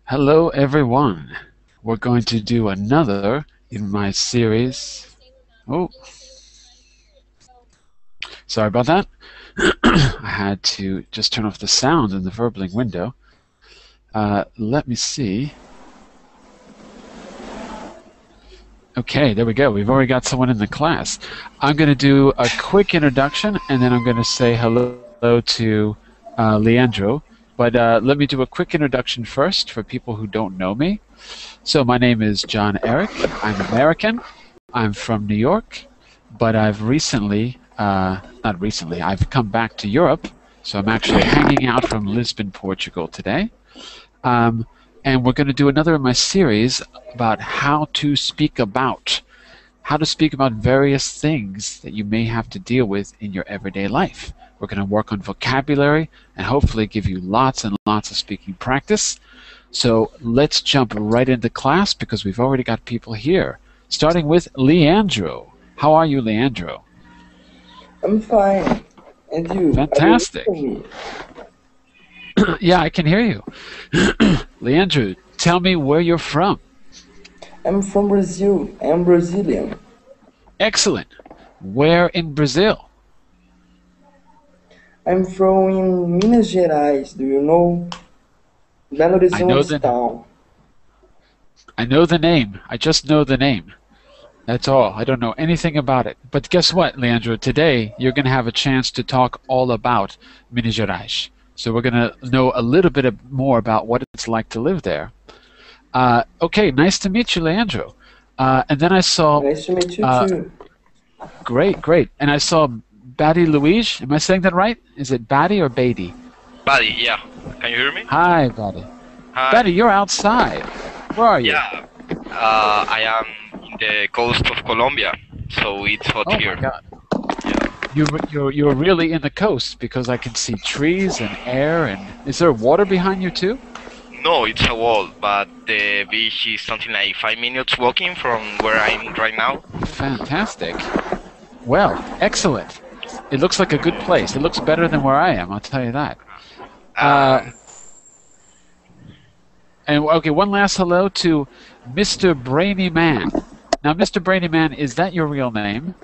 Hello everyone. We're going to do another in my series. Oh, sorry about that. I had to just turn off the sound in the Verbling window. Let me see. Okay, there we go. We've already got someone in the class. I'm going to do a quick introduction, and then I'm going to say hello to Leandro. But let me do a quick introduction first for people who don't know me. So my name is Jon-Eric. I'm American. I'm from New York, but I've recently, not recently, I've come back to Europe. So I'm actually hanging out from Lisbon, Portugal today. And we're going to do another in my series about how to speak about various things that you may have to deal with in your everyday life. We're going to work on vocabulary and hopefully give you lots and lots of speaking practice. So let's jump right into class because we've already got people here. Starting with Leandro. How are you, Leandro? I'm fine. And you? Fantastic. Yeah, I can hear you. Leandro, tell me where you're from. I'm from Brazil. I'm Brazilian. Excellent. Where in Brazil? I'm from in Minas Gerais. Do you know? Belo Horizonte town. I know the name. I just know the name. That's all. I don't know anything about it. But guess what, Leandro? Today, you're going to have a chance to talk all about Minas Gerais. So we're going to know a little bit more about what it's like to live there. Okay, nice to meet you, Leandro. And then I saw... Nice to meet you too. Great, great. And I saw Batty Luigi. Am I saying that right? Is it Batty or Beatty? Batty, yeah. Can you hear me? Hi, Batty. Hi. Batty, you're outside. Where are you? Yeah. I am in the coast of Colombia, so it's hot here. Oh my God. Yeah. You're really in the coast because I can see trees and air. And is there water behind you too? No, it's a wall, but the beach is something like 5 minutes walking from where I'm right now. Fantastic. Well, excellent. It looks like a good place. It looks better than where I am, I'll tell you that. And okay, one last hello to Mr. Brainy Man. Now, Mr. Brainy Man, is that your real name?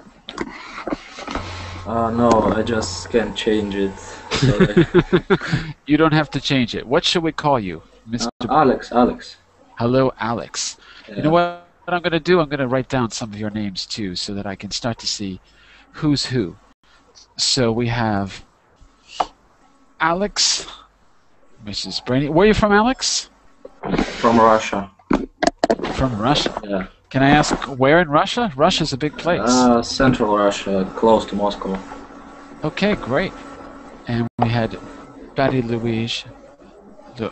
No, I just can't change it. Sorry. You don't have to change it. What should we call you? Mr. Alex. Hello, Alex. Yeah. You know what I'm going to do? I'm going to write down some of your names too so that I can start to see who's who. So we have Alex, Mrs. Brainy. Where are you from, Alex? From Russia. From Russia? Yeah. Can I ask where in Russia? Russia's a big place. Central Russia, close to Moscow. Okay, great. And we had Batty Luigi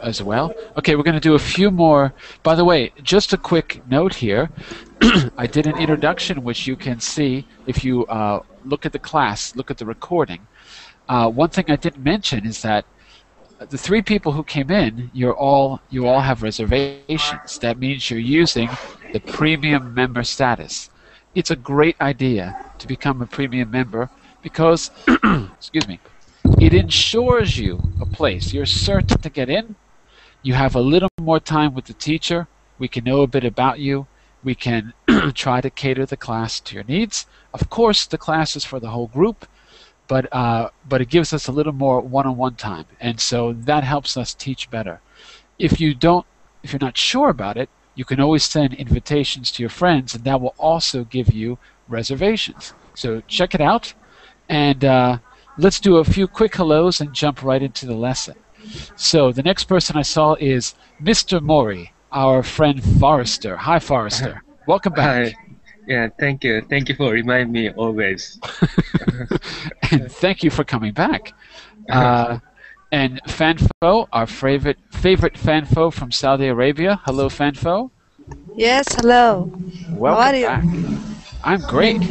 as well. Okay, we're going to do a few more. By the way, just a quick note here. I did an introduction, which you can see if you look at the class, look at the recording. One thing I didn't mention is that the 3 people who came in, you all have reservations. That means you're using the premium member status. It's a great idea to become a premium member because, excuse me, it ensures you a place. You're certain to get in. You have a little more time with the teacher. We can know a bit about you. We can try to cater the class to your needs. Of course, the class is for the whole group, but it gives us a little more one-on-one time, and so that helps us teach better. If you're not sure about it, you can always send invitations to your friends, and that will also give you reservations. So check it out, and let's do a few quick hellos and jump right into the lesson. So the next person I saw is Mr. Mori, our friend Forrester. Hi, Forrester. Welcome back. Hi. Yeah, thank you. Thank you for reminding me always. And thank you for coming back. And Fanfo, our favorite Fanfo from Saudi Arabia. Hello, Fanfo. Yes, hello. Welcome How are you? back. I'm great.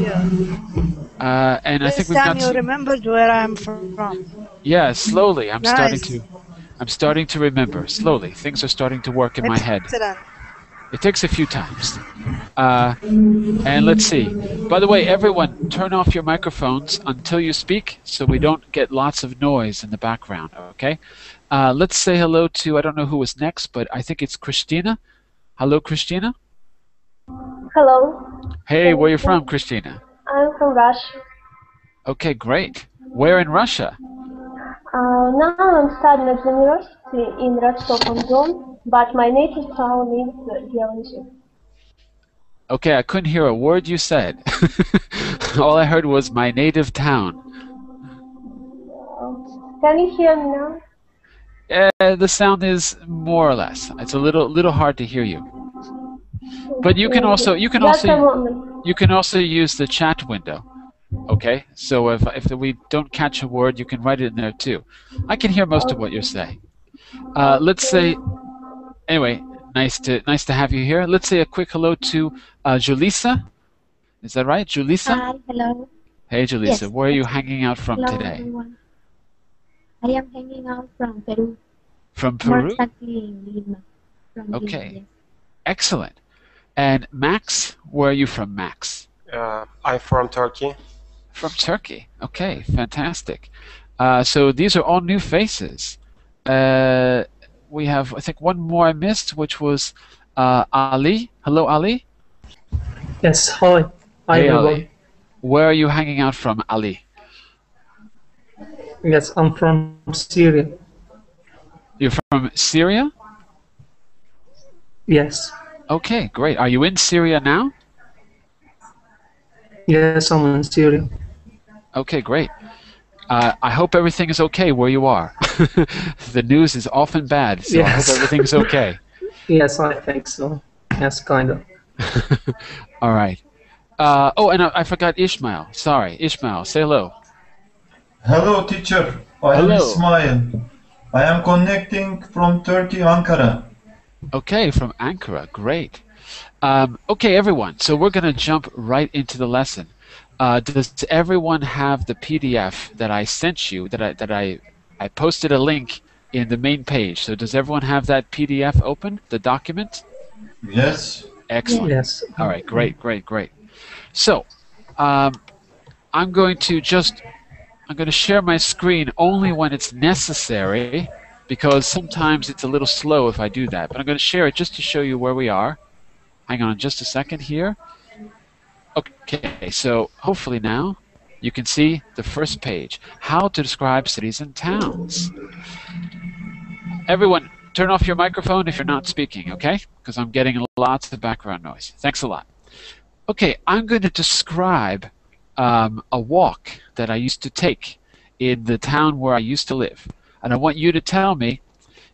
And I think we've got. This time you remembered where I'm from. Yeah, slowly. I'm Nice. starting to remember. Slowly, things are starting to work in my head. Excellent. It takes a few times. And let's see. By the way, everyone, turn off your microphones until you speak so we don't get lots of noise in the background, okay? Let's say hello to, I don't know who was next, but I think it's Christina. Hello, Christina. Hello. Hey, where are you from, Christina? I'm from Russia. Okay, great. Where in Russia? Now I'm studying at the university in Rostov-on-Don, but my native town is Georgia. Okay, I couldn't hear a word you said. All I heard was my native town. Can you hear me now? The sound is more or less. It's a little hard to hear you. But you can also use the chat window. Okay, so if we don't catch a word, you can write it in there too. I can hear most of what you're saying. Let's say, anyway, nice to have you here. Let's say a quick hello to Julissa. Is that right, Julissa? Hi, hello. Hey, Julissa. Yes. Where are you hanging out from Hello, today? everyone. I am hanging out from Peru. From More Peru? exactly in Lima. From Okay. Lima, yes. Excellent. And Max, where are you from, Max? I'm from Turkey. From Turkey. Okay, fantastic. So these are all new faces. We have, I think, one more I missed, which was Ali. Hello, Ali. Yes, hi. Hey, everyone. Ali. Where are you hanging out from, Ali? Yes, I'm from Syria. You're from Syria? Yes. Okay, great. Are you in Syria now? Yes, I'm in Syria. Okay, great. I hope everything is okay where you are. The news is often bad, so I hope everything's okay. Yes, I think so. Yes, kind of. All right. Oh, and I forgot Ishmael. Sorry, Ishmael, say hello. Hello, teacher. I am Hello. Ismail. I am connecting from Turkey, Ankara. Okay, from Ankara. Great. Okay, everyone. So we're going to jump right into the lesson. Does everyone have the PDF that I sent you? That I posted a link in the main page. So does everyone have that PDF open? The document? Yes. Excellent. Yes. All right. Great. Great. Great. So I'm going to share my screen only when it's necessary, because sometimes it's a little slow if I do that. But I'm going to share it just to show you where we are. Hang on just a second here. Okay, so hopefully now you can see the first page. How to describe cities and towns. Everyone, turn off your microphone if you're not speaking, okay? Because I'm getting lots of background noise. Thanks a lot. Okay, I'm going to describe a walk that I used to take in the town where I used to live. And I want you to tell me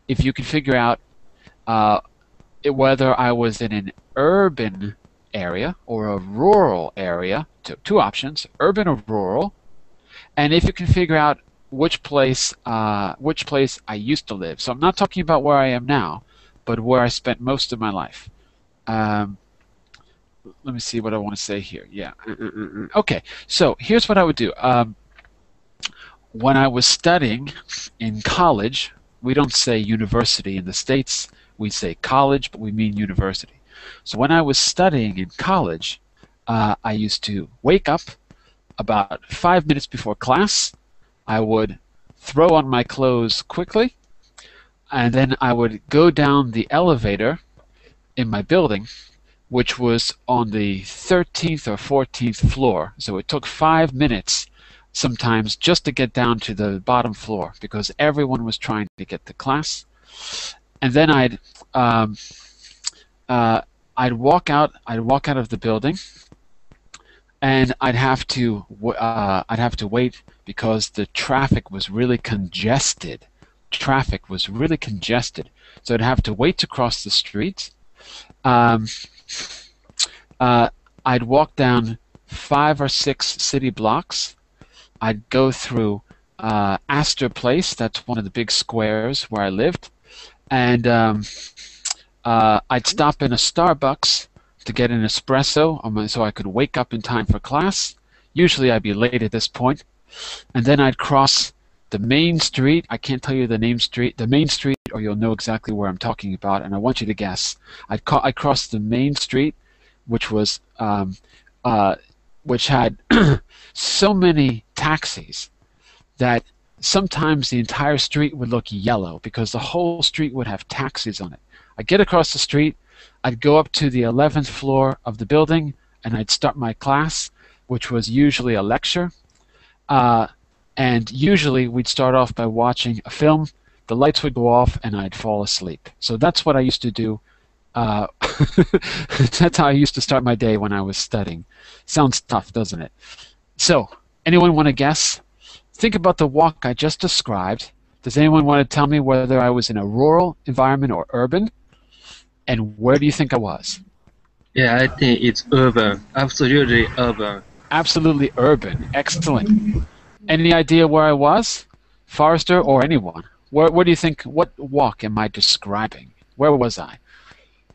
if you can figure out whether I was in an urban area or a rural area. Two options, urban or rural. And if you can figure out which place I used to live. So I'm not talking about where I am now, but where I spent most of my life. Let me see what I want to say here. Yeah. Okay, so here's what I would do. When I was studying in college, we don't say university in the States. We say college, but we mean university. So when I was studying in college, I used to wake up about 5 minutes before class. I would throw on my clothes quickly, and then I would go down the elevator in my building, which was on the 13th or 14th floor. So it took 5 minutes sometimes just to get down to the bottom floor because everyone was trying to get to class. And then I'd walk out of the building, and I'd have to wait because the traffic was really congested. So I'd have to wait to cross the street. I'd walk down 5 or 6 city blocks. I'd go through Astor Place. That's one of the big squares where I lived. And I'd stop in a Starbucks to get an espresso so I could wake up in time for class. Usually I'd be late at this point. And then I'd cross the main street. I can't tell you the main street, or you'll know exactly where I'm talking about, and I want you to guess. I crossed the main street, which was which had so many taxis that sometimes the entire street would look yellow because the whole street would have taxis on it. I'd get across the street, I'd go up to the 11th floor of the building, and I'd start my class, which was usually a lecture. And usually we'd start off by watching a film, the lights would go off, and I'd fall asleep. So that's what I used to do. That's how I used to start my day when I was studying. Sounds tough, doesn't it? So, anyone want to guess? Think about the walk I just described. Does anyone want to tell me whether I was in a rural environment or urban? And where do you think I was? Yeah, I think it's urban. Absolutely urban. Absolutely urban. Excellent. Any idea where I was? Forrester or anyone? Where do you think, what walk am I describing? Where was I?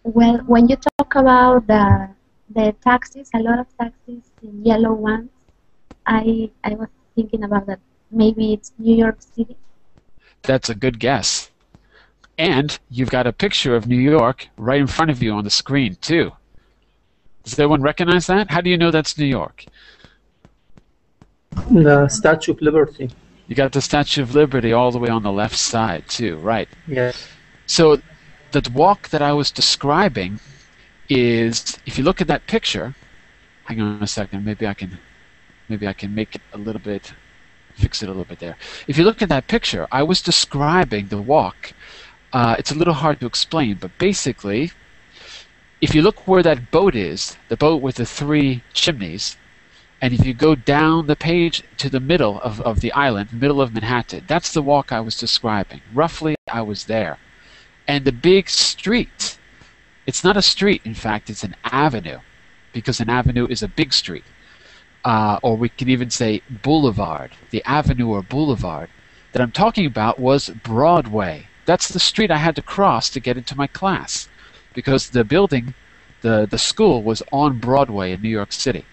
Well, when you talk about the taxis, a lot of taxis, the yellow ones, I was thinking about that. Maybe it's New York City. That's a good guess. And you've got a picture of New York right in front of you on the screen, too. Does everyone recognize that? How do you know that's New York? The Statue of Liberty. You got the Statue of Liberty all the way on the left side, too, right? Yes. So the walk that I was describing is, if you look at that picture, hang on a second, maybe I can make it a little bit, fix it a little bit there. If you look at that picture, I was describing the walk. It's a little hard to explain, but basically, if you look where that boat is, the boat with the 3 chimneys, and if you go down the page to the middle of the island, middle of Manhattan, that's the walk I was describing. Roughly, I was there. And the big street, it's not a street, in fact, it's an avenue, because an avenue is a big street. Or we can even say boulevard. The avenue or boulevard that I'm talking about was Broadway. That's the street I had to cross to get into my class, because the building, the school was on Broadway in New York City.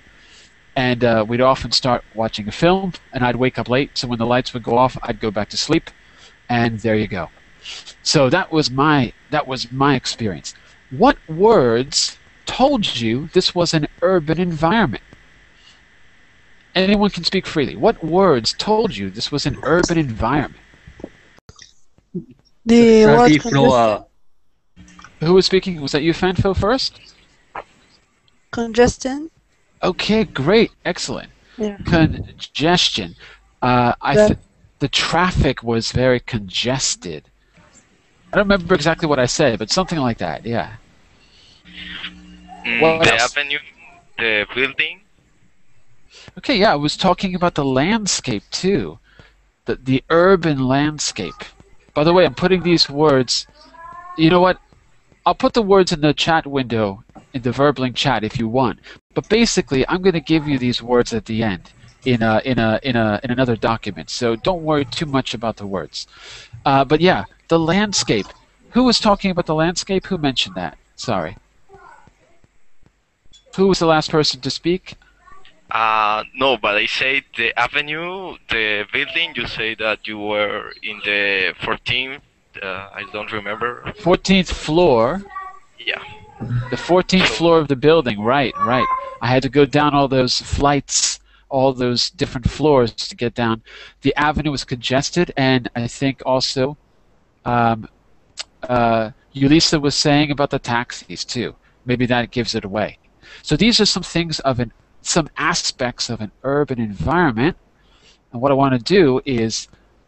And we'd often start watching a film, and I'd wake up late, so when the lights would go off, I'd go back to sleep, and there you go. So that was my experience. What words told you this was an urban environment? Anyone can speak freely. What words told you this was an urban environment? The Study word floor. Who was speaking? Was that you, Fanfo, first? congestion. Okay, great, excellent. Yeah. Congestion. The traffic was very congested. I don't remember exactly what I said, but something like that. Yeah. What The else? avenue, the building. Okay, yeah, I was talking about the landscape too, the urban landscape. By the way, I'm putting these words. You know what? I'll put the words in the chat window in the Verbling chat if you want. But basically, I'm going to give you these words at the end in another document. So don't worry too much about the words. But yeah, the landscape. Who was talking about the landscape? Who mentioned that? Sorry. Who was the last person to speak? No, but I say the avenue, the building. You say that you were in the 14th. I don't remember. 14th floor. Yeah. The 14th floor of the building. Right, right. I had to go down all those flights, all those different floors to get down. The avenue was congested, and I think also Yulisa was saying about the taxis too. Maybe that gives it away. So these are some things of some aspects of an urban environment. And what I want to do is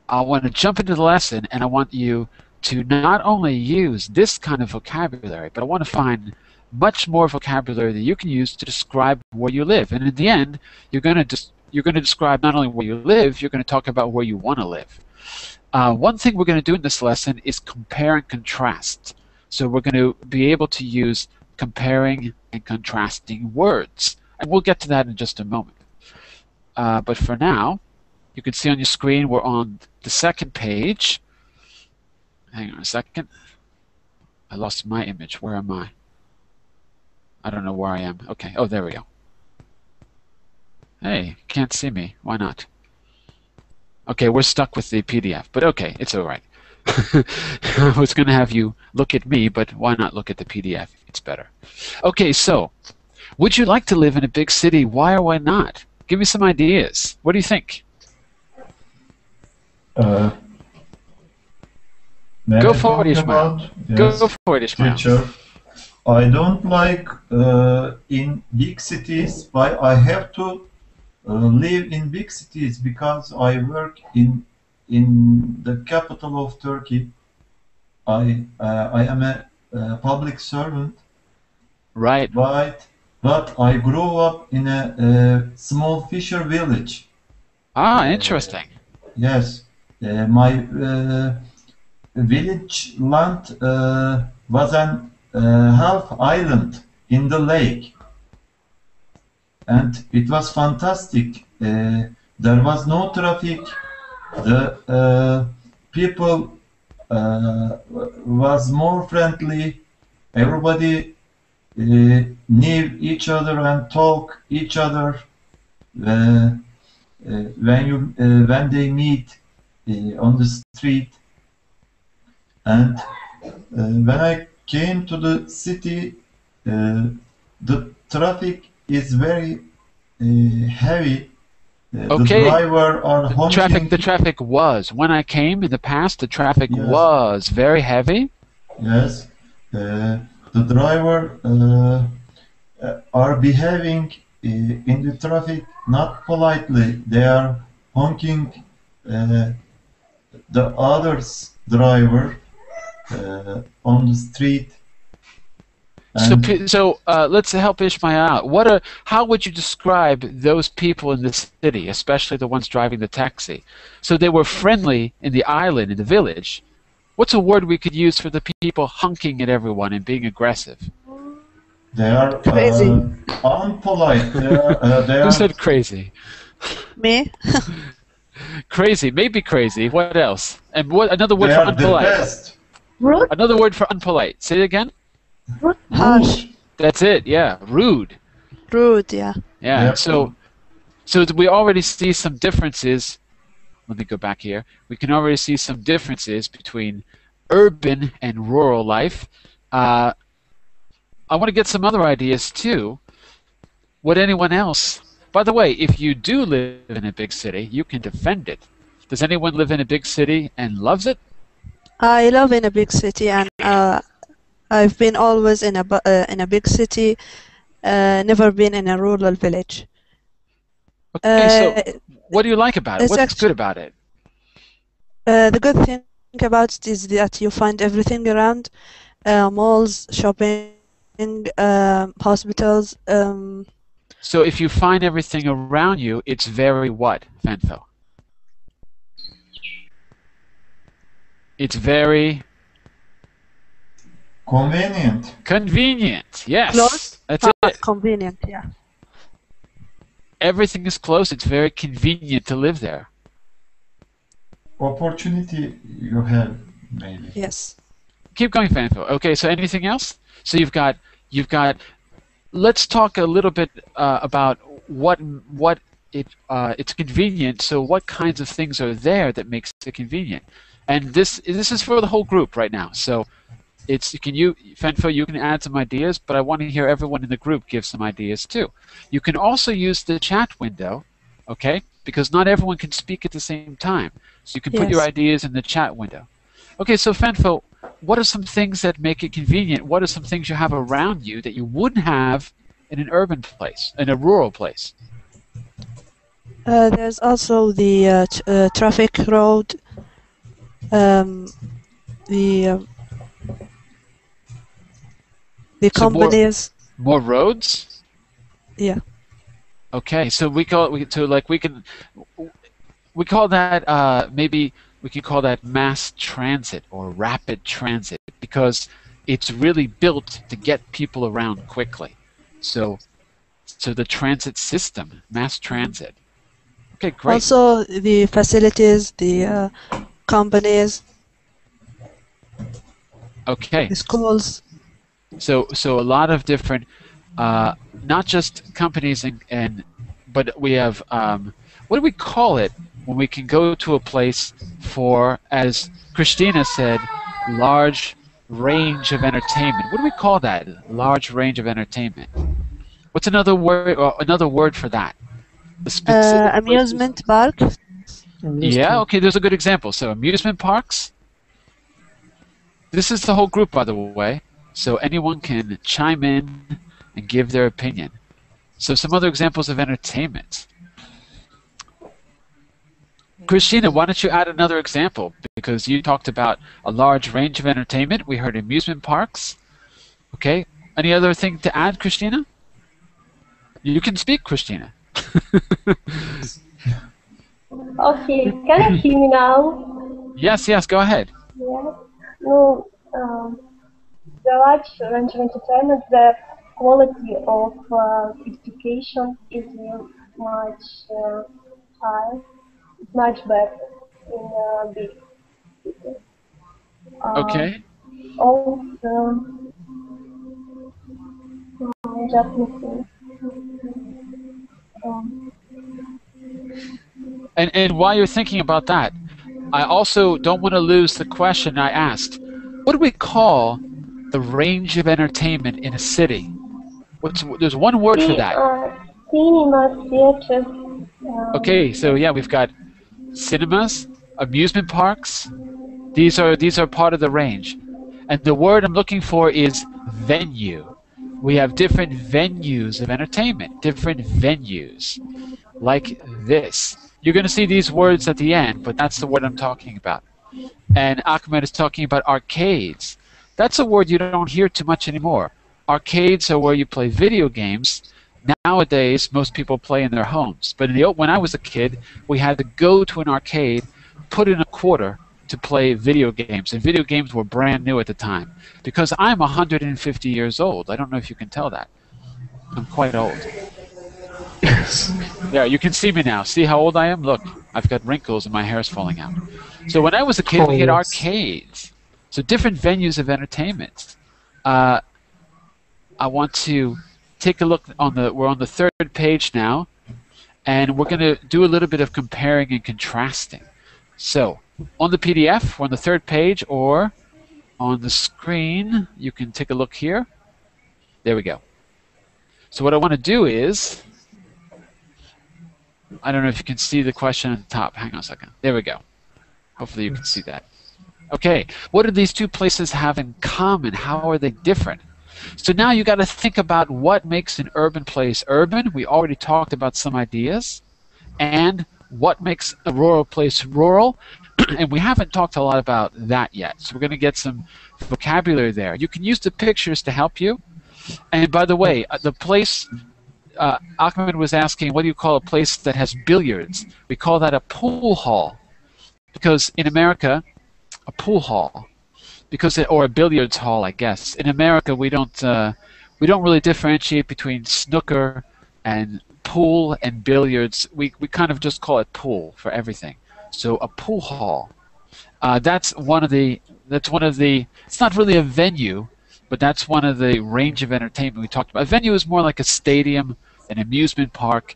I want to jump into the lesson, and I want you to not only use this kind of vocabulary, but I want to find much more vocabulary that you can use to describe where you live. And in the end, you're going to describe not only where you live, you're going to talk about where you want to live. One thing we're going to do in this lesson is compare and contrast. So we're going to be able to use comparing and contrasting words. And we'll get to that in just a moment. But for now, you can see on your screen we're on the second page. Hang on a second. I lost my image. Where am I? I don't know where I am. Okay. Oh, there we go. Hey, can't see me. Why not? Okay, we're stuck with the PDF, but okay, it's all right. I was going to have you look at me, but why not look at the PDF? It's better. Okay, so would you like to live in a big city? Why or why not? Give me some ideas. What do you think? Go for it, Ishmael. Go for it, Ishmael. Teacher, I don't like in big cities, but I have to live in big cities because I work in the capital of Turkey. I am a public servant. Right. But I grew up in a small fisher village. Ah, interesting. Yes, my village land was an half island in the lake, and it was fantastic. There was no traffic. The people was more friendly. Everybody knew each other and talk each other when they meet on the street. And when I came to the city, the traffic is very heavy. Okay. The driver are honking. The traffic was. When I came in the past, the traffic was very heavy. Yes. The driver are behaving in the traffic not politely. They are honking the other's driver on the street. So let's help Ishmael out. How would you describe those people in the city, especially the ones driving the taxi? So they were friendly in the island, in the village. What's a word we could use for the people honking at everyone and being aggressive? They are crazy. Unpolite. Who said crazy? Me? Crazy, maybe crazy. What else? And what another word They for are unpolite? the best. Rude? Another word for unpolite. Say it again. Harsh. That's it. Yeah, rude. Rude, yeah. Yeah. Yep. So we already see some differences. Let me go back here. We can already see some differences between urban and rural life. I want to get some other ideas too. Would anyone else? By the way, if you do live in a big city, you can defend it. Does anyone live in a big city and loves it? I live in a big city, and I've been always in a big city. Never been in a rural village. Okay, so what do you like about it? What's good about it? The good thing about it is that you find everything around: malls, shopping, hospitals. So if you find everything around you, it's very what, Fanfo? It's very convenient. Convenient, yes. Close? That's it. Convenient, yeah. Everything is close. It's very convenient to live there. Opportunity you have, maybe. Yes. Keep going, Fanfo. Okay, so anything else? So you've got. Let's talk a little bit about what it's convenient. So what kinds of things are there that makes it convenient? And this is for the whole group right now. So Fanfo, you can add some ideas, but I want to hear everyone in the group give some ideas too. You can also use the chat window, okay? Because not everyone can speak at the same time. So you can put your ideas in the chat window. Okay, so Fanfo, what are some things that make it convenient? What are some things you have around you that you wouldn't have in an urban place, in a rural place? There's also the traffic road, the companies. More roads? Yeah. Okay, so we call that maybe we can call that mass transit or rapid transit because it's really built to get people around quickly. So the transit system, mass transit. Okay, great. Also the facilities, the companies. Okay. The schools. So a lot of different, not just companies but we have what do we call it? when we can go to a place for, as Christina said, large range of entertainment. What do we call that? Large range of entertainment. What's another word? Or another word for that? The specific amusement park. Yeah. Okay. There's a good example. So amusement parks. This is the whole group, by the way. So anyone can chime in and give their opinion. So some other examples of entertainment. Christina, why don't you add another example? Because you talked about a large range of entertainment. We heard amusement parks. Okay. Any other thing to add, Christina? You can speak, Christina. Okay, can you hear me now? Yes, go ahead. Yeah. No, the large range of entertainment, the quality of education is much higher, much better in big cities. Okay. Also, just looking. And while you're thinking about that, I also don't want to lose the question I asked. What do we call the range of entertainment in a city? There's one word for that. Cinema, theaters. Okay, so yeah, we've got cinemas, amusement parks. These are part of the range. And the word I'm looking for is venue. We have different venues of entertainment, different venues, like this. You're going to see these words at the end, but that's the word I'm talking about. And Ahmed is talking about arcades. That's a word you don't hear too much anymore. Arcades are where you play video games. Nowadays, most people play in their homes. But when I was a kid, we had to go to an arcade, put in a quarter to play video games. And video games were brand new at the time. Because I'm 150 years old. I don't know if you can tell that. I'm quite old. There, you can see me now. See how old I am? Look, I've got wrinkles and my hair is falling out. So when I was a kid, we had arcades. So different venues of entertainment. I want to take a look we're on the third page now, and we're going to do a little bit of comparing and contrasting. So on the PDF, we're on the third page, or on the screen, you can take a look here. There we go. So what I want to do is, I don't know if you can see the question at the top. Hang on a second. There we go. Hopefully you can see that. Okay, what do these two places have in common? How are they different? So now you got to think about what makes an urban place urban. We already talked about some ideas. And what makes a rural place rural. And we haven't talked a lot about that yet. So we're going to get some vocabulary there. You can use the pictures to help you. And by the way, the place, Ahmed was asking, what do you call a place that has billiards? We call that a pool hall. Because in America, a pool hall, or a billiards hall, I guess. In America, we don't really differentiate between snooker and pool and billiards. We kind of just call it pool for everything. So a pool hall. That's one of the. It's not really a venue, but that's one of the range of entertainment we talked about. A venue is more like a stadium, an amusement park,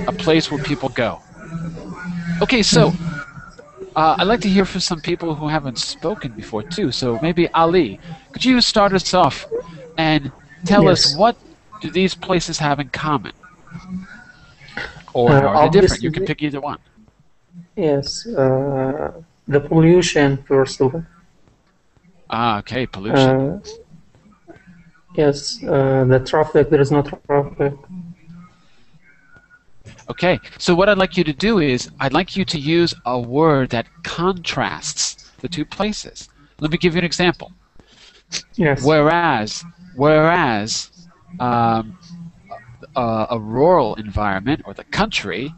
a place where people go. Okay, so. I'd like to hear from some people who haven't spoken before, too. So maybe Ali, could you start us off and tell us what do these places have in common? Or are they different? You can pick either one. Yes, the pollution, first of all. Okay, pollution. Yes, the traffic, there is no traffic. Okay, so what I'd like you to do is, I'd like you to use a word that contrasts the two places. Let me give you an example. Yes. Whereas a rural environment, or the country,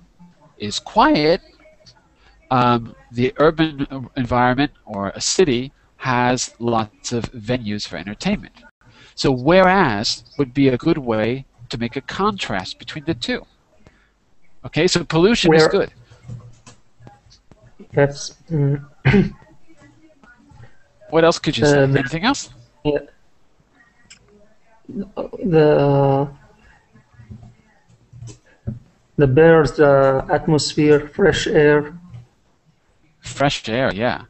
is quiet, the urban environment, or a city, has lots of venues for entertainment. So whereas would be a good way to make a contrast between the two. Okay, so pollution is good. Yes. What else could you say? Anything else? Yeah. The birds, the atmosphere, fresh air, fresh air, yeah.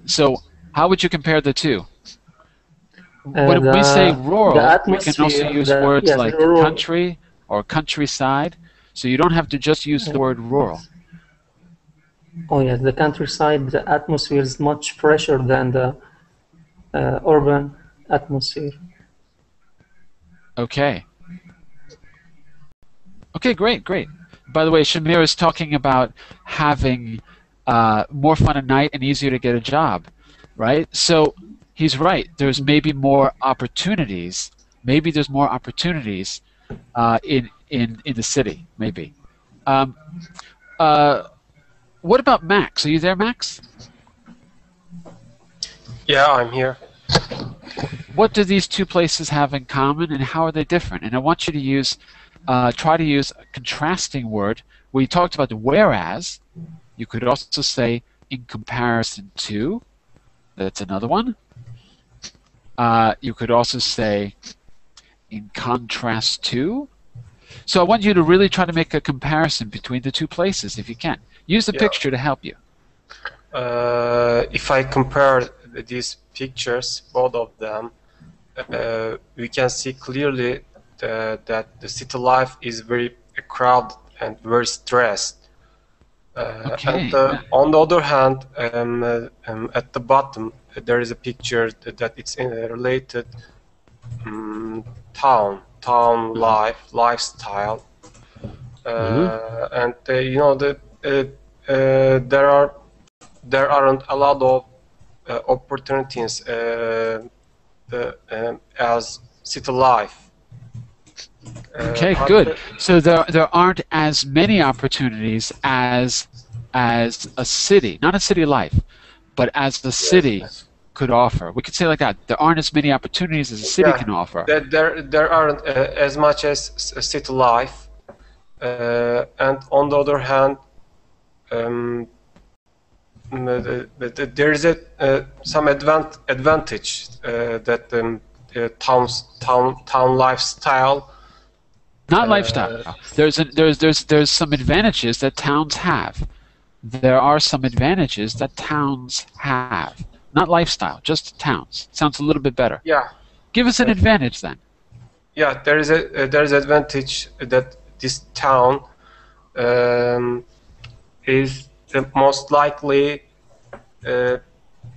So how would you compare the two? When we say rural, we can also use words like rural. country or countryside, so you don't have to just use the word rural. Oh yes, the countryside, the atmosphere is much fresher than the urban atmosphere. Okay. Okay, great, great. By the way, Shamir is talking about having more fun at night and easier to get a job, right? So he's right. There's maybe more opportunities. Maybe there's more opportunities in the city. Maybe. What about Max? Are you there, Max? Yeah, I'm here. What do these two places have in common, and how are they different? And I want you to use, try to use a contrasting word. We talked about the whereas. You could also say in comparison to. That's another one. You could also say in contrast to. So I want you to really try to make a comparison between the two places if you can. Use the picture to help you. If I compare these pictures, both of them, we can see clearly that the city life is very crowded and very stressed. Okay. And on the other hand, at the bottom, there is a picture that it's in a related town lifestyle, and you know there aren't a lot of opportunities as city life. Okay, good. So there aren't as many opportunities as a city, not a city life, but as the city could offer. We could say it like that. There aren't as many opportunities as a city can offer. There aren't as much as city life, and on the other hand, there is some advantage that town lifestyle. Not lifestyle. There's some advantages that towns have. There are some advantages that towns have. Not lifestyle, just towns. Sounds a little bit better. Yeah. Give us an advantage then. Yeah, there is advantage that this town is most likely,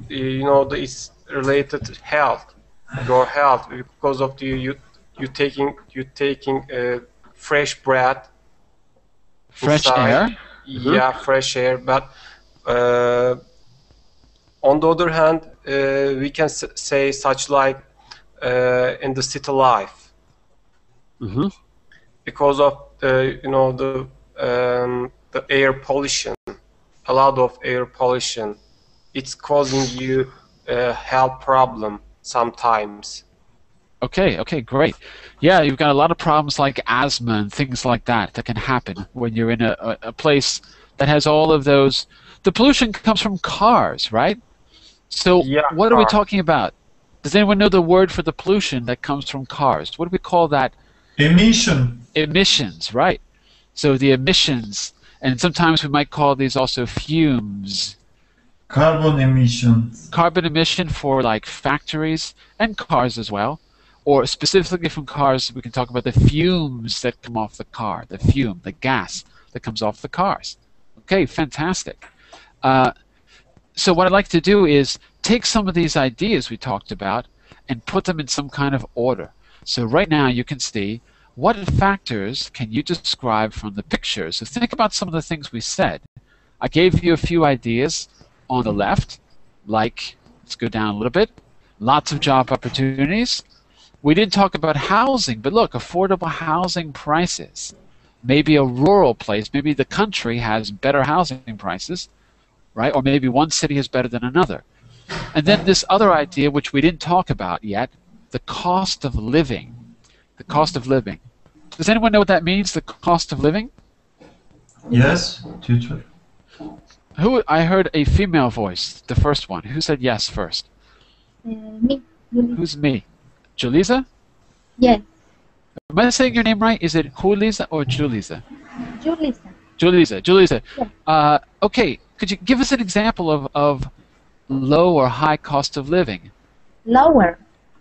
it's related to health, your health, because of you taking fresh breath, fresh inside. Air. Yeah, fresh air. But on the other hand, we can say such like in the city life, because of the air pollution, a lot of air pollution, it's causing you a health problem sometimes. Okay, great. Yeah, you've got a lot of problems like asthma and things like that can happen when you're in a place that has all of those. The pollution comes from cars, right? So what are we talking about? Does anyone know the word for the pollution that comes from cars? What do we call that? Emission. Emissions, right. So the emissions, and sometimes we might call these also fumes. Carbon emissions. Carbon emission for like factories and cars as well. Or specifically from cars, we can talk about the fumes that come off the car, the fume, the gas that comes off the cars. Okay, fantastic. So what I'd like to do is take some of these ideas we talked about and put them in some kind of order. So right now you can see what factors can you describe from the pictures. So think about some of the things we said. I gave you a few ideas on the left, like, let's go down a little bit, lots of job opportunities. We didn't talk about housing, but look, affordable housing prices. Maybe a rural place, maybe the country has better housing prices, right? Or maybe one city is better than another. And then this other idea, which we didn't talk about yet, the cost of living. The cost of living. Does anyone know what that means, the cost of living? Yes, teacher. I heard a female voice, the first one. Who said yes first? Me. Who's me? Julisa? Yes. Am I saying your name right? Is it Julisa or Julisa? Julisa. Julissa. Okay, could you give us an example of low or high cost of living? Lower.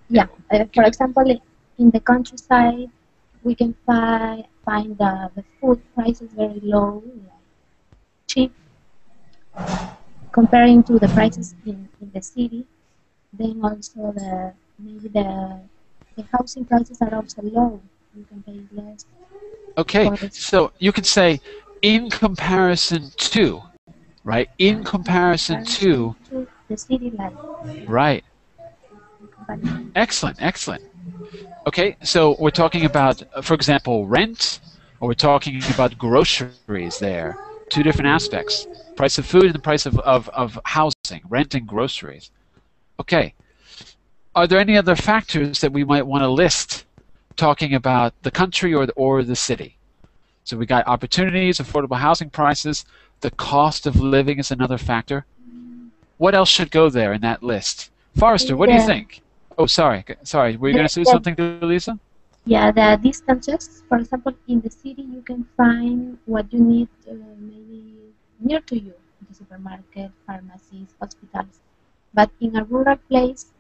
Yeah. For example, in the countryside, we can find the food prices very low, like cheap, comparing to the prices in the city. Then also maybe the housing prices are also low. You can pay less. Okay, so you could say in comparison to, right? In comparison to the city life. Right. Excellent, excellent. Okay, so we're talking about, for example, rent, or we're talking about groceries there. Two different aspects. Price of food and the price of housing, rent and groceries. Okay. Are there any other factors that we might want to list talking about the country or the city? So we got opportunities, affordable housing prices, the cost of living is another factor. What else should go there in that list? Forrester, what do you think? Oh, sorry. Were you going to say something to Lisa? Yeah, the distances. For example, in the city, you can find what you need maybe near to you, the supermarket, pharmacies, hospitals. But in a rural place,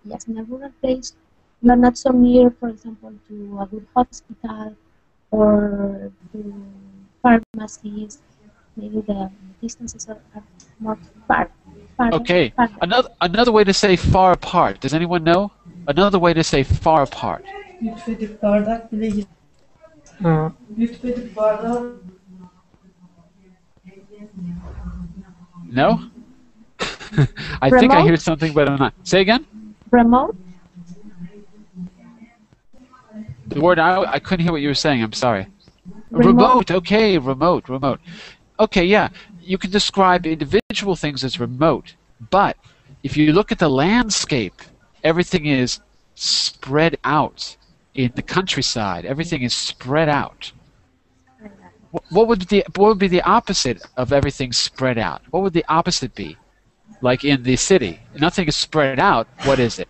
yes, in a rural place, you are not so near, for example, to a good hospital or to pharmacies. Maybe the distances are more far. Okay. Another way to say far apart. Does anyone know? Another way to say far apart. No? I think I hear something, but I'm not. Say again? Remote? The word I couldn't hear what you were saying. I'm sorry. Remote. Okay, remote. Okay, yeah. You can describe individual things as remote, but if you look at the landscape, everything is spread out in the countryside. Everything is spread out. What would be the opposite of everything spread out? What would the opposite be? Like in the city, nothing is spread out. What is it?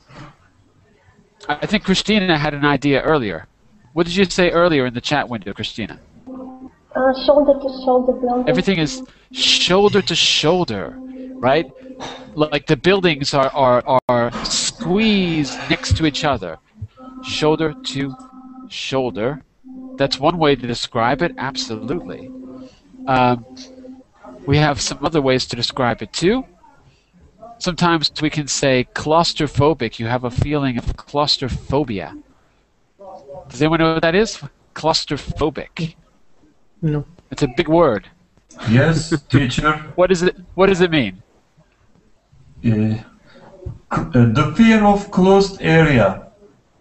I think Christina had an idea earlier. What did you say earlier in the chat window, Christina? Shoulder to shoulder building. Everything is shoulder to shoulder, right? Like the buildings are squeezed next to each other. Shoulder to shoulder. That's one way to describe it, absolutely. We have some other ways to describe it too. Sometimes we can say claustrophobic. You have a feeling of claustrophobia. Does anyone know what that is? Claustrophobic. No. It's a big word. Yes, teacher. What does it mean? The fear of closed area.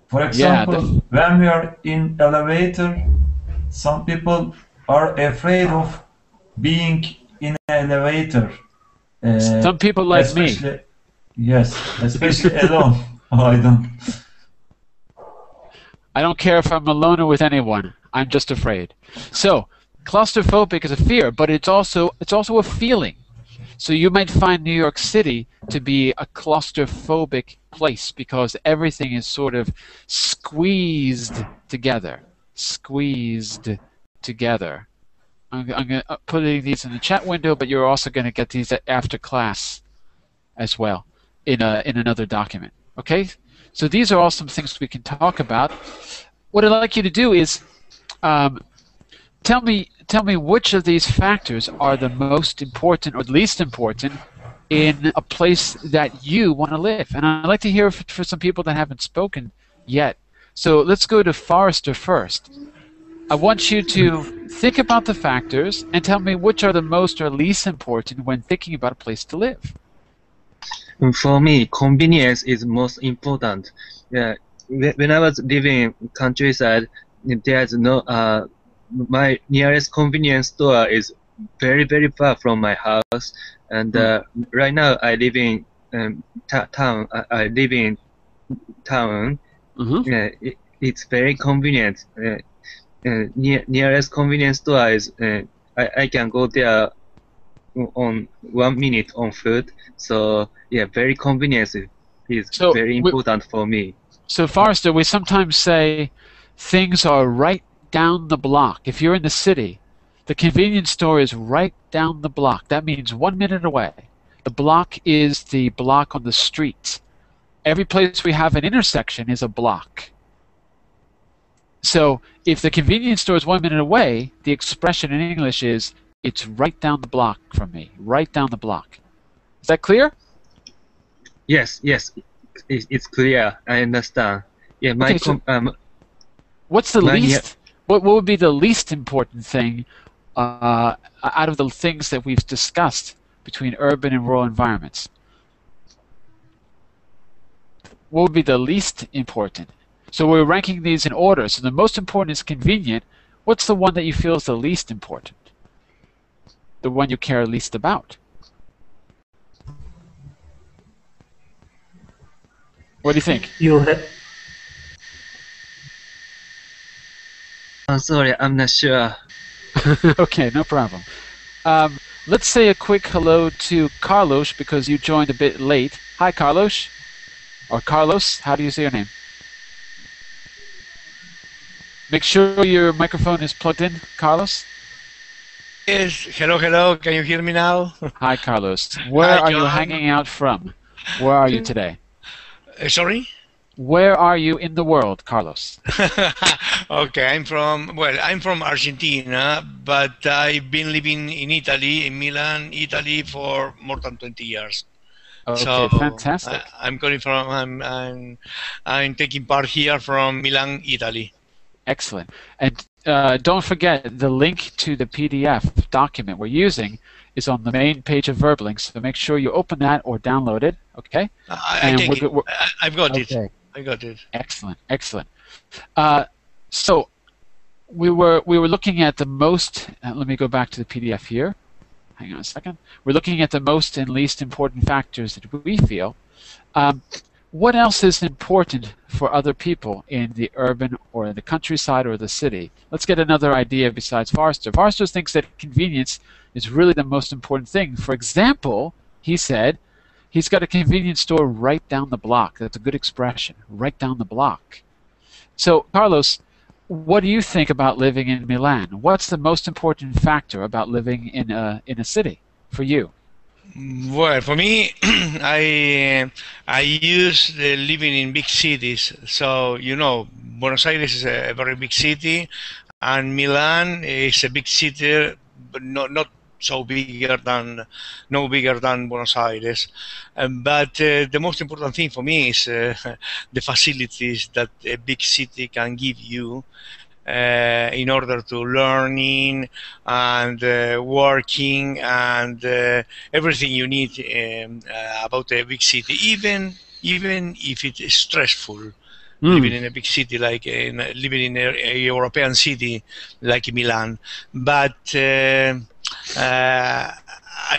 For example, when we are in elevator, some people are afraid of being in an elevator. Some people like me. Yes, especially alone. I don't care if I'm alone or with anyone. I'm just afraid. So, claustrophobic is a fear, but it's also a feeling. So you might find New York City to be a claustrophobic place because everything is sort of squeezed together. I'm going to put these in the chat window, but you're also going to get these after class as well in another document. Okay? So these are all some things we can talk about. What I'd like you to do is tell me which of these factors are the most important or least important in a place that you want to live. And I'd like to hear for some people that haven't spoken yet. So let's go to Forrester first. I want you to think about the factors and tell me which are the most or least important when thinking about a place to live. For me, convenience is most important. When I was living countryside, there's no my nearest convenience store is very, very far from my house. And right now I live in town. I live in town. It's very convenient. Nearest convenience store is I can go there on 1 minute on foot. So yeah, very convenience is very important for me. So Forrester, we sometimes say things are right down the block. If you're in the city, The convenience store is right down the block. That means 1 minute away. The block is the block on the street. Every place we have an intersection is a block. So if the convenience store is 1 minute away, the expression in English is, it's right down the block from me, right down the block. Is that clear? Yes, it's clear. I understand. Yeah, Okay, so what's the least? What would be the least important thing out of the things that we've discussed between urban and rural environments? What would be the least important? So we're ranking these in order. So the most important is convenient. What's the one that you feel is the least important? The one you care least about? What do you think? I'm sorry, I'm not sure. Okay, no problem. Let's say a quick hello to Carlos because you joined a bit late. Hi, Carlos. Or Carlos, how do you say your name? Make sure your microphone is plugged in, Carlos. Yes, hello, can you hear me now? Hi, Carlos. Where are you hanging out from? Where are you today? Sorry? Where are you in the world, Carlos? Okay, I'm from Argentina, but I've been living in Italy, in Milan, Italy for more than 20 years. Okay, so fantastic. I'm taking part here from Milan, Italy. Excellent. And don't forget, the link to the PDF document we're using is on the main page of VerbLink, so make sure you open that or download it, okay? I've got it. I got it. Excellent, excellent. So we were looking at the most. Let me go back to the PDF here. Hang on a second. We're looking at the most and least important factors that we feel. What else is important for other people in the urban or in the countryside or the city? Let's get another idea besides Forrester. Forrester thinks that convenience is really the most important thing. For example, he said he's got a convenience store right down the block. That's a good expression, right down the block. So, Carlos, what do you think about living in Milan? What's the most important factor about living in a city for you? Well, for me, I use living in big cities. So, Buenos Aires is a very big city, and Milan is a big city, but not so bigger than Buenos Aires. But the most important thing for me is the facilities that a big city can give you in order to learning and working and everything you need about a big city, even if it is stressful. Living in a big city like living in a European city like Milan, but I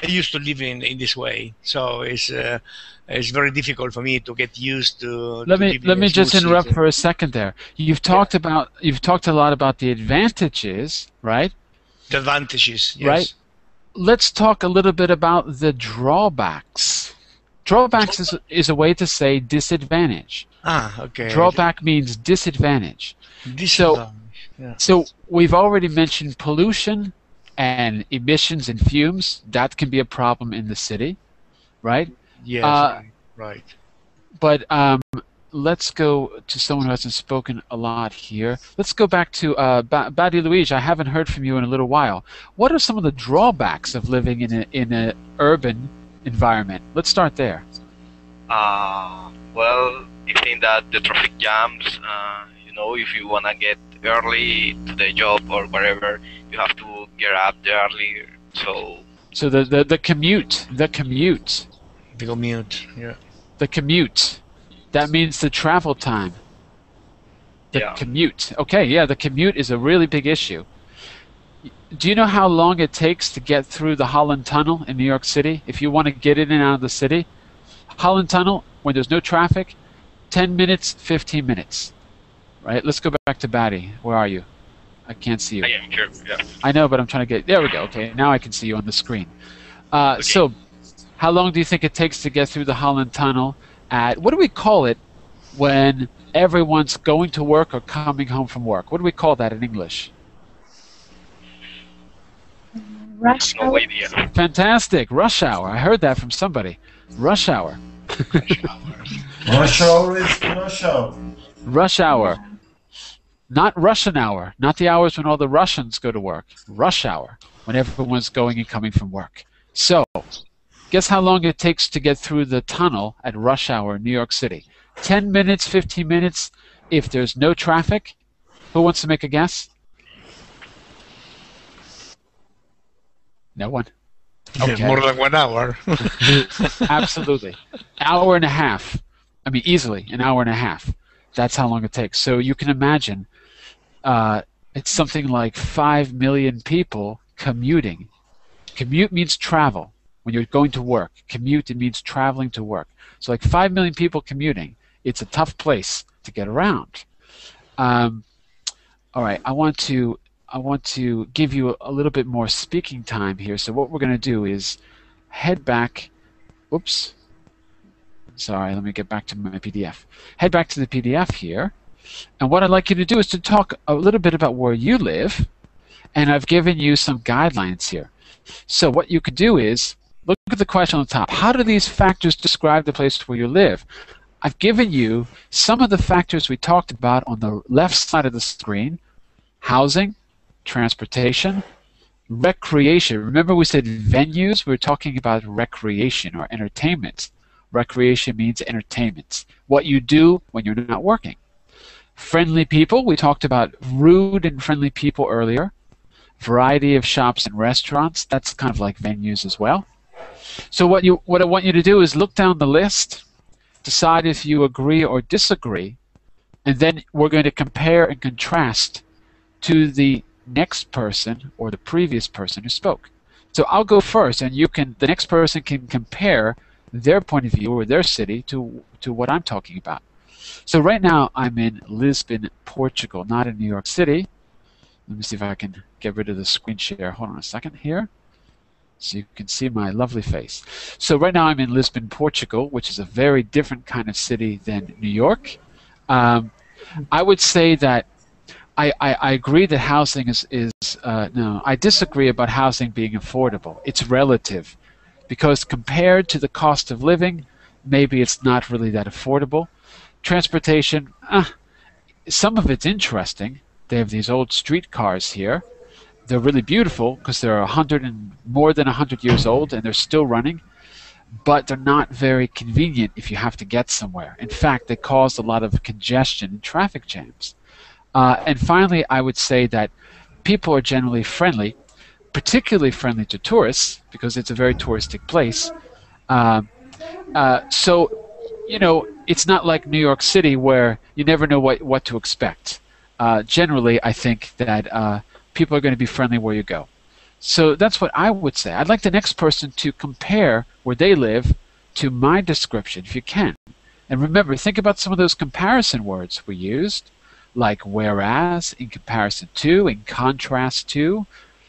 used to live in this way, so it's very difficult for me to get used to. Let me just interrupt for a second there. You've talked a lot about the advantages, right? The advantages, yes. Right. Let's talk a little bit about the drawbacks. Drawbacks is a way to say disadvantage. Okay. Drawback means disadvantage. So we've already mentioned pollution and emissions and fumes. That can be a problem in the city, right? Yes, right. But let's go to someone who hasn't spoken a lot here. Let's go back to Badi Luigi. I haven't heard from you in a little while. What are some of the drawbacks of living in an urban environment? Let's start there. Well, I think that the traffic jams, if you want to get early to the job or wherever, you have to get up early. So the commute. The commute, yeah. The commute. That means the travel time. The commute. Okay, yeah, the commute is a really big issue. Do you know how long it takes to get through the Holland Tunnel in New York City? If you want to get in and out of the city, Holland Tunnel, when there's no traffic, 10 minutes, 15 minutes. Right? Let's go back to Batty. Where are you? I can't see you. I am here, yeah. I know, but I'm trying to get... There we go. Okay, now I can see you on the screen. So, how long do you think it takes to get through the Holland Tunnel at... What do we call it when everyone's going to work or coming home from work? What do we call that in English? Rush No hour. idea. Fantastic. Rush hour. I heard that from somebody. Rush hour. Rush hour is rush hour. Rush hour. Not Russian hour. Not the hours when all the Russians go to work. Rush hour. When everyone's going and coming from work. So, guess how long it takes to get through the tunnel at rush hour in New York City? 10 minutes, 15 minutes if there's no traffic? Who wants to make a guess? No one? Okay. More than 1 hour. Absolutely. Hour and a half. I mean, easily an hour and a half. That's how long it takes. So you can imagine it's something like 5 million people commuting. Commute means travel. When you're going to work, commute, it means traveling to work. So like 5 million people commuting. It's a tough place to get around. All right, I want to give you a little bit more speaking time here. So what we're going to do is head back. Oops. Sorry, let me get back to my PDF. Head back to the PDF here. And what I'd like you to do is to talk a little bit about where you live. And I've given you some guidelines here. So what you could do is look at the question on the top. How do these factors describe the place where you live? I've given you some of the factors we talked about on the left side of the screen. Housing, transportation, recreation. Remember we said venues? We're talking about recreation or entertainment. Recreation means entertainment. What you do when you're not working. Friendly people. We talked about rude and friendly people earlier. Variety of shops and restaurants. That's kind of like venues as well. So what I want you to do is look down the list, decide if you agree or disagree, and then we're going to compare and contrast to the next person or the previous person who spoke. So I'll go first, and the next person can compare their point of view or their city to what I'm talking about. So right now I'm in Lisbon, Portugal, not in New York City. Let me see if I can get rid of the screen share. Hold on a second here, so you can see my lovely face. So right now I'm in Lisbon, Portugal, which is a very different kind of city than New York. I would say that I agree that housing no, I disagree about housing being affordable. It's relative, because compared to the cost of living, maybe it's not really that affordable. Transportation, some of it's interesting. They have these old streetcars here. They're really beautiful because they're more than 100 years old and they're still running, but they're not very convenient if you have to get somewhere. In fact, they cause a lot of congestion and traffic jams. And finally, I would say that people are generally friendly, particularly friendly to tourists because it's a very touristic place. So, it's not like New York City where you never know what to expect. Generally, I think that people are going to be friendly where you go. So that's what I would say. I'd like the next person to compare where they live to my description, if you can. And remember, think about some of those comparison words we used, like whereas, in comparison to, in contrast to,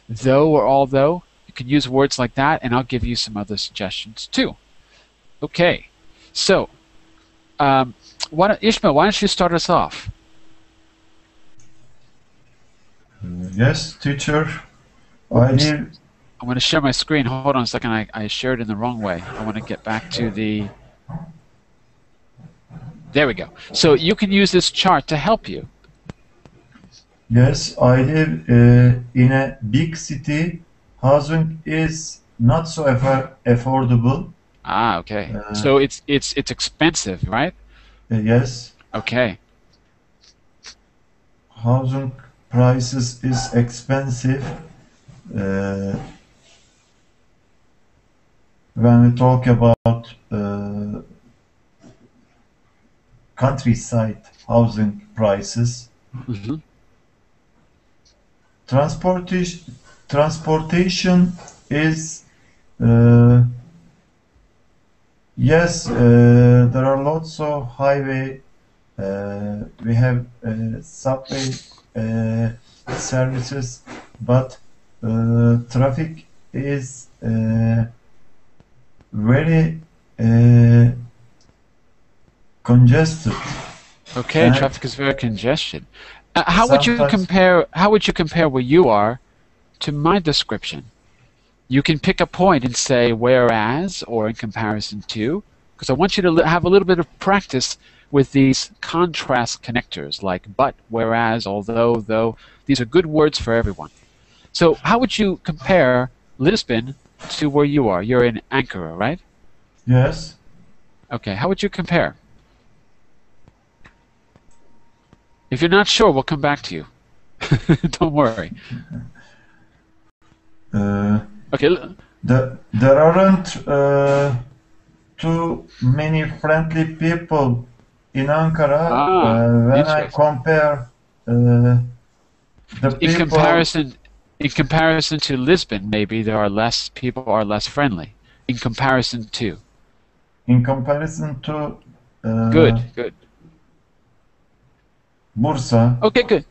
though or although. You can use words like that, and I'll give you some other suggestions too. Okay, so Ishmael, why don't you start us off? Yes, teacher. I'm going to share my screen. Hold on a second. I shared it in the wrong way. I want to get back to the... There we go. So you can use this chart to help you. Yes, I live in a big city. Housing is not so affordable. Ah, okay. So it's expensive, right? Yes. Okay. Housing prices is expensive. When we talk about countryside housing prices, transportation is yes, there are lots of highway. We have subway services, but traffic is very congested. Okay, traffic is very congested. How would you compare where you are to my description? you can pick a point and say whereas or in comparison to, because I want you to have a little bit of practice with these contrast connectors like but, whereas, although, though. These are good words for everyone. So how would you compare Lisbon to where you are? You're in Ankara, right? Yes. Okay, how would you compare? If you're not sure, we'll come back to you. Don't worry. Okay. There aren't too many friendly people in Ankara when I compare the people. In comparison to Lisbon, maybe there are less people are less friendly. In comparison to. In comparison to. Good. Bursa. Okay, good.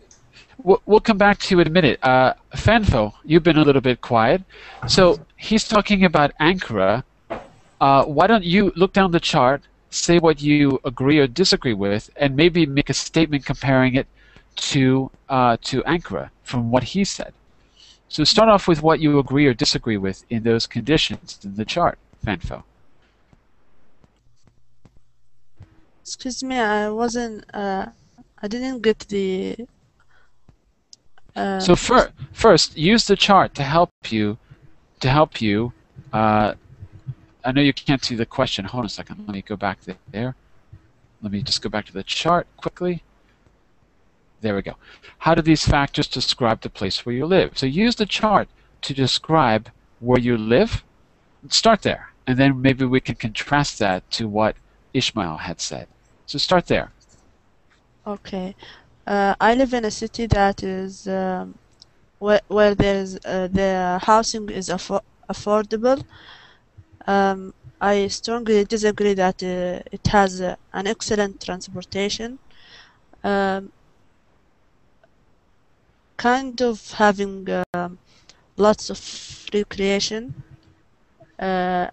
We'll come back to you in a minute. Fanfo, you've been a little bit quiet. So he's talking about Ankara. Why don't you look down the chart, say what you agree or disagree with, and maybe make a statement comparing it to Ankara from what he said. So start off with what you agree or disagree with in those conditions in the chart, Fanfo. Excuse me, I wasn't. I didn't get the. So first, use the chart to help you. I know you can't see the question. Hold on a second. Let me go back there. Let me just go back to the chart quickly. There we go. How do these factors describe the place where you live? So use the chart to describe where you live. Start there, and then maybe we can contrast that to what Ishmael had said. So start there. Okay. I live in a city that is where there's the housing is affordable. I strongly disagree that it has an excellent transportation. Kind of having lots of recreation. The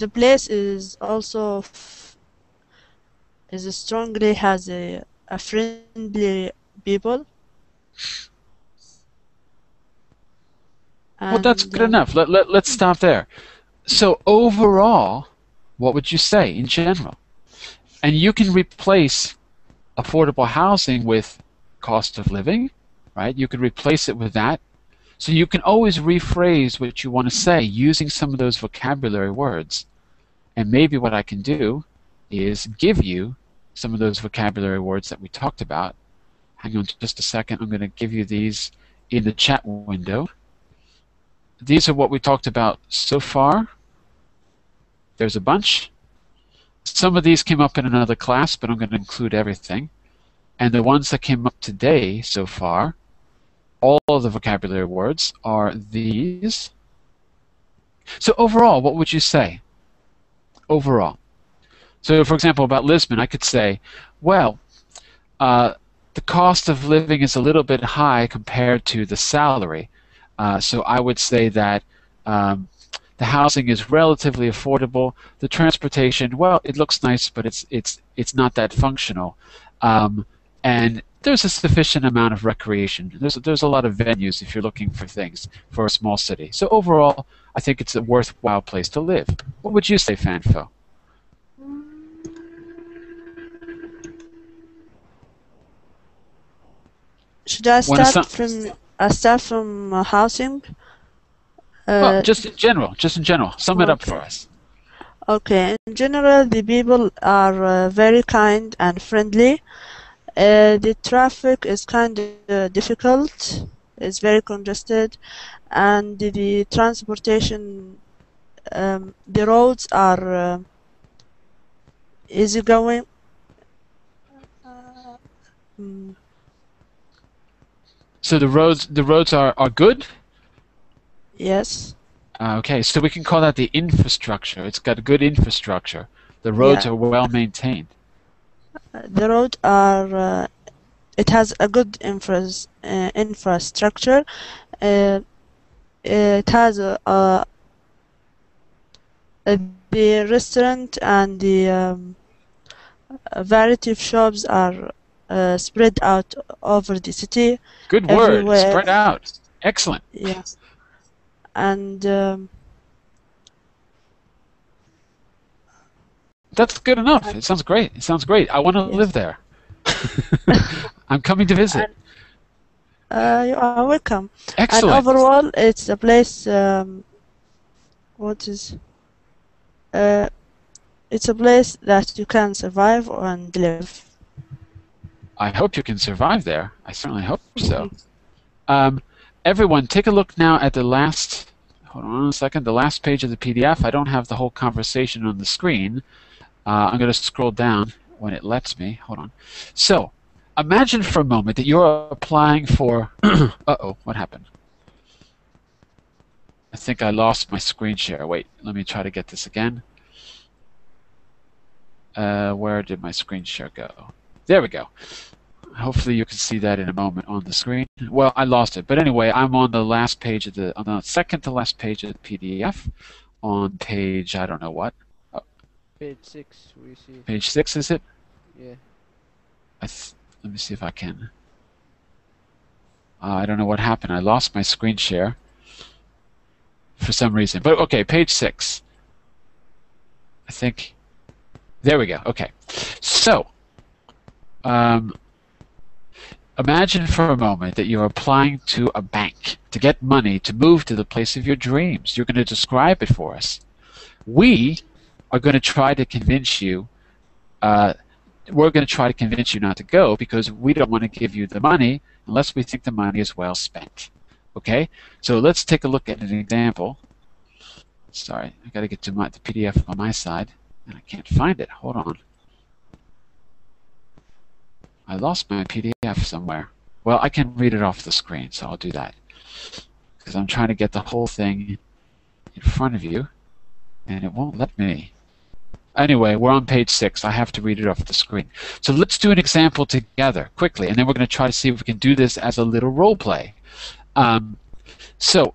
place is also strongly has a friendly people. Well, that's good enough. Let's stop there. So overall, what would you say in general? And you can replace affordable housing with cost of living, right? You could replace it with that. So you can always rephrase what you want to say using some of those vocabulary words. And maybe what I can do is give you some of those vocabulary words that we talked about. Hang on just a second. I'm going to give you these in the chat window. These are what we talked about so far. There's a bunch. Some of these came up in another class, but I'm going to include everything. And the ones that came up today so far, all of the vocabulary words are these. So overall, what would you say? Overall. So for example, about Lisbon, I could say, well, the cost of living is a little bit high compared to the salary. So I would say that the housing is relatively affordable. The transportation, well, it looks nice, but it's not that functional. And there's a sufficient amount of recreation. There's a lot of venues if you're looking for things for a small city. So overall, I think it's a worthwhile place to live. What would you say, Fanfo? Should I start from housing? Well, just in general. Sum it up for us. Okay. In general, the people are very kind and friendly. The traffic is kind of difficult. It's very congested, and the transportation, the roads are easygoing. So the roads are good? Yes. Okay, so we can call that the infrastructure. It's got a good infrastructure. The roads are well maintained. The roads are. It has a good infrastructure. It has the restaurant and the variety of shops are spread out over the city. Good word. Spread out. Excellent. Yes. and That's good enough. It sounds great. It sounds great. I want to live there. I'm coming to visit. You are welcome. Excellent. And overall, it's a place. It's a place that you can survive and live. I hope you can survive there. I certainly hope so. Everyone, take a look now at the last. Hold on a second. The last page of the PDF. I don't have the whole conversation on the screen. I'm going to scroll down when it lets me. Hold on. So, imagine for a moment that you're applying for... Uh-oh, what happened? I think I lost my screen share. Wait, let me try to get this again. Where did my screen share go? There we go. Hopefully you can see that in a moment on the screen. Well, I lost it. But anyway, I'm on the last page of on the second to last page of the PDF. On page, I don't know what. Page 6, we see. Page 6, is it? Yeah. Let me see if I can. I don't know what happened. I lost my screen share for some reason. But okay, page 6. I think. There we go. Okay. So, imagine for a moment that you're applying to a bank to get money to move to the place of your dreams. You're going to describe it for us. We are going to try to convince you. We're going to try to convince you not to go because we don't want to give you the money unless we think the money is well spent. Okay? So let's take a look at an example. Sorry, I got to get to the PDF on my side, and I can't find it. Hold on. I lost my PDF somewhere. Well, I can read it off the screen, so I'll do that. Because I'm trying to get the whole thing in front of you, and it won't let me. Anyway, we're on page 6. I have to read it off the screen. So let's do an example together, quickly, and then we're going to try to see if we can do this as a little role play. So,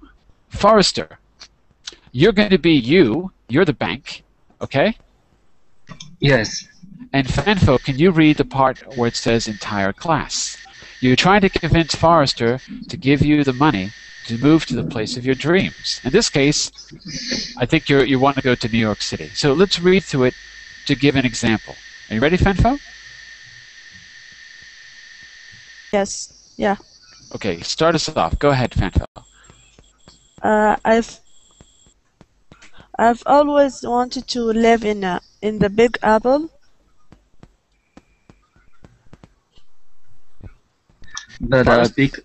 Forrester, you're going to be you. You're the bank, okay? Yes. And Fanfo, can you read the part where it says entire class? You're trying to convince Forrester to give you the money to move to the place of your dreams. In this case, I think you want to go to New York City. So let's read through it to give an example. Are you ready, Fanfo? Yes. Yeah. Okay, start us off. Go ahead, Fanfo. I've always wanted to live in the Big Apple. But Big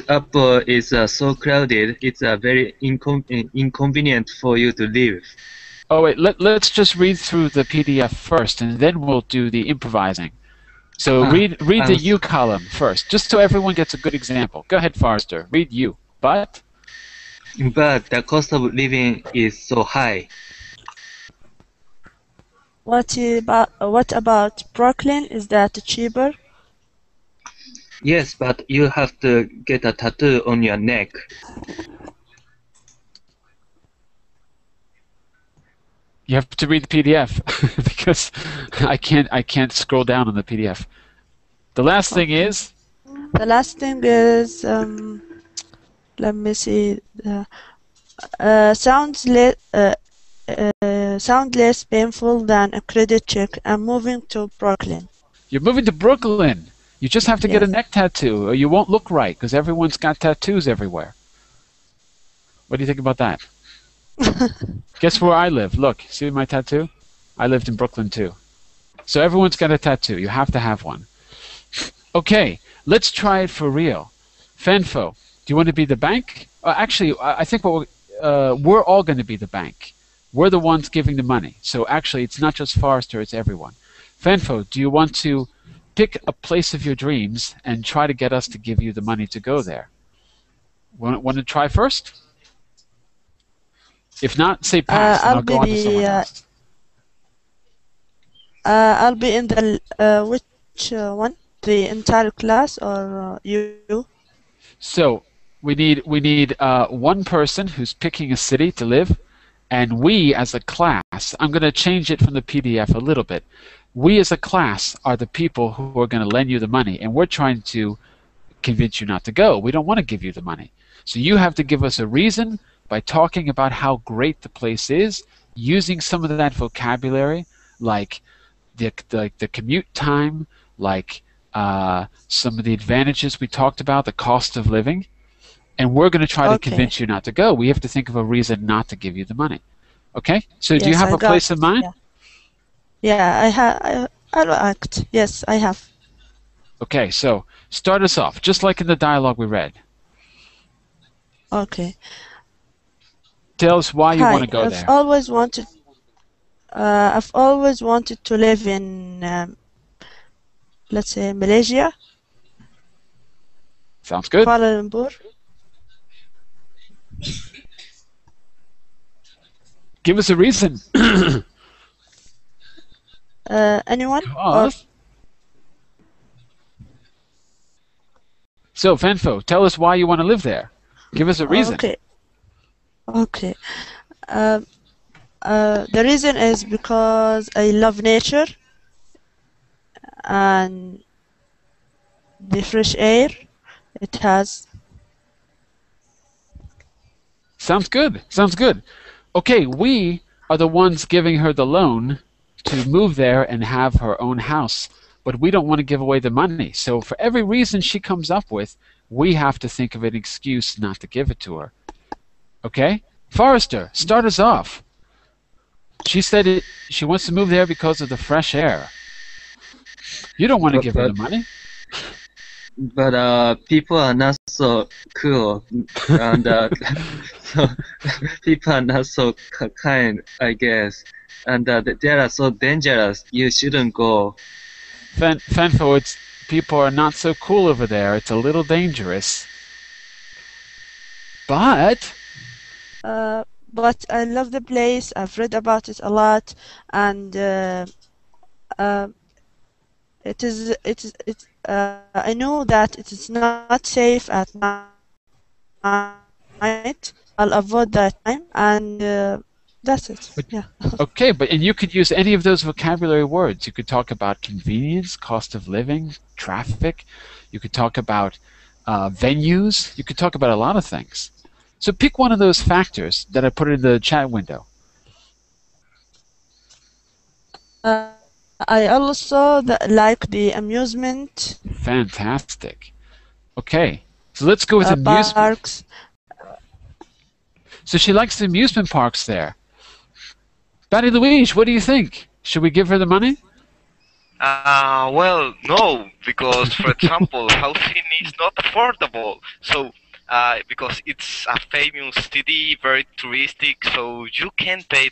Apple is so crowded. It's very inconvenient for you to live. Oh wait, let's just read through the PDF first, and then we'll do the improvising. So read the U column first, just so everyone gets a good example. Go ahead, Forrester. Read U. But the cost of living is so high. What about Brooklyn? Is that cheaper? Yes, but you have to get a tattoo on your neck. you have to read the PDF because I can't scroll down on the PDF. The last thing is. The last thing is let me see. Sounds less painful than a credit check. I'm moving to Brooklyn. You're moving to Brooklyn. You just have to get a neck tattoo, or you won't look right because everyone's got tattoos everywhere. What do you think about that? Guess where I live? Look, see my tattoo? I lived in Brooklyn too. So everyone's got a tattoo. You have to have one. Okay, let's try it for real. Fanfo, do you want to be the bank? Actually, I think we're all going to be the bank. We're the ones giving the money. So actually, it's not just Forrester, it's everyone. Fanfo, do you want to pick a place of your dreams and try to get us to give you the money to go there? Want to try first? If not, say pass, and I'll go on to someone else. I'll be in the which one? The entire class or you? So we need one person who's picking a city to live, and we as a class. I'm going to change it from the PDF a little bit. We as a class are the people who are going to lend you the money, and we're trying to convince you not to go. We don't want to give you the money. So you have to give us a reason by talking about how great the place is, using some of that vocabulary, like the commute time, like some of the advantages we talked about, the cost of living, and we're going to try to convince you not to go. We have to think of a reason not to give you the money. Okay? So do you have a place in mind? Yeah, I'll act. Yes, I have. Okay, so start us off, just like in the dialogue we read. Okay. Tell us why you want to go there. I've always wanted to live in, let's say, Malaysia. Sounds good. Kuala Lumpur. Give us a reason. Anyone? So, Fanfo, tell us why you want to live there. Give us a reason. Okay. The reason is because I love nature and the fresh air it has. Sounds good. Sounds good. Okay, we are the ones giving her the loan to move there and have her own house, but we don't want to give away the money. So for every reason she comes up with, we have to think of an excuse not to give it to her. Okay? Forrester, start us off. She said she wants to move there because of the fresh air. You don't want to give her the money. But people are not so cool, and so people are not so kind, I guess, and they are so dangerous. You shouldn't go. Fanfo, people are not so cool over there. It's a little dangerous. But I love the place. I've read about it a lot, and I know that it is not safe at night. I'll avoid that time, and that's it. Yeah. Okay, and you could use any of those vocabulary words. You could talk about convenience, cost of living, traffic. You could talk about venues. You could talk about a lot of things. So pick one of those factors that I put in the chat window. I also like the amusement. Fantastic. Okay, so let's go with amusement parks. So she likes the amusement parks there. Betty Louise, what do you think? Should we give her the money? Well, no, because, for example, housing is not affordable. So, because it's a famous city, very touristic, so you can't pay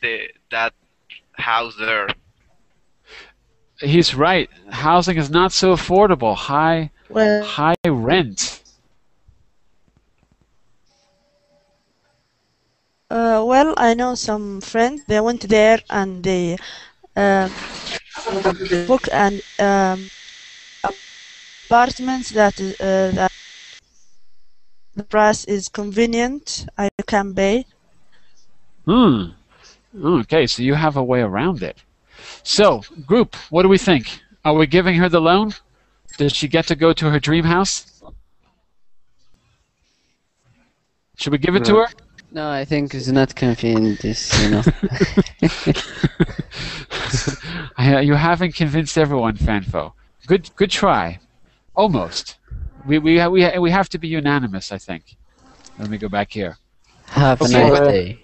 that house there. He's right. Housing is not so affordable. High rent. Well, I know some friends. They went there and they booked an apartments that the price is convenient. I can pay. Okay, so you have a way around it. So, group, what do we think? Are we giving her the loan? Does she get to go to her dream house? Should we give it to her? No, I think it's not convenient, you know. You haven't convinced everyone, Fanfo. Good try. Almost. We have to be unanimous, I think. Let me go back here. Have a nice day.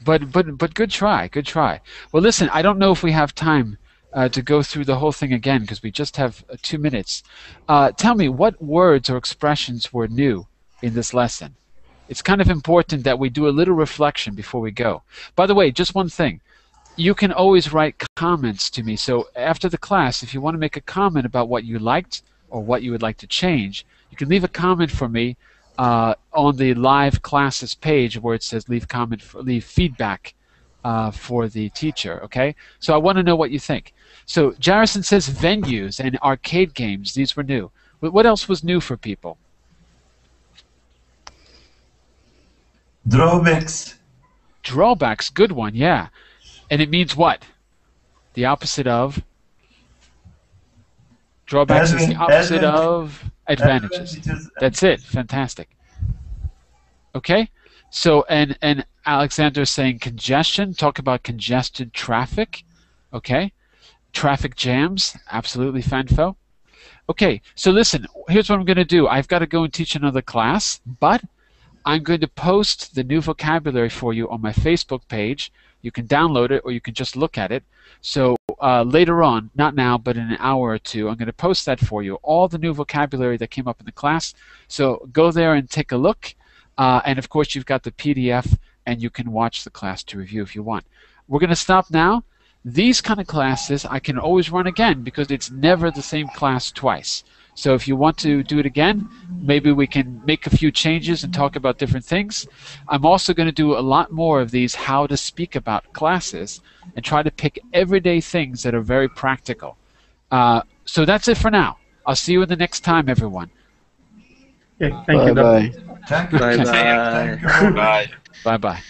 But good try, good try. Well, listen, I don't know if we have time to go through the whole thing again because we just have 2 minutes. Tell me, what words or expressions were new in this lesson? It's kind of important that we do a little reflection before we go. By the way, just one thing. You can always write comments to me. So after the class, if you want to make a comment about what you liked or what you would like to change, you can leave a comment for me on the live classes page where it says leave feedback for the teacher. Okay, so I want to know what you think. So Jarrison says venues and arcade games. These were new. What else was new for people? Drawbacks. Drawbacks, good one, yeah. And it means what? The opposite of? Drawbacks is the opposite of? Advantages. That's it. Fantastic. Okay. So, and Alexander is saying congestion. Talk about congested traffic. Okay. Traffic jams. Absolutely, Fanfo. Okay. So listen, here's what I'm going to do. I've got to go and teach another class, but I'm going to post the new vocabulary for you on my Facebook page. You can download it or you can just look at it. So later on, not now, but in an hour or two, I'm going to post that for you, all the new vocabulary that came up in the class. So go there and take a look. And of course, you've got the PDF, and you can watch the class to review if you want. We're going to stop now. These kind of classes I can always run again because it's never the same class twice. So if you want to do it again, maybe we can make a few changes and talk about different things. I'm also going to do a lot more of these how to speak about classes and try to pick everyday things that are very practical. So that's it for now. I'll see you in the next time, everyone. Okay, thank you. Bye. Thank you. Bye-bye. Thank you. Bye. Bye-bye.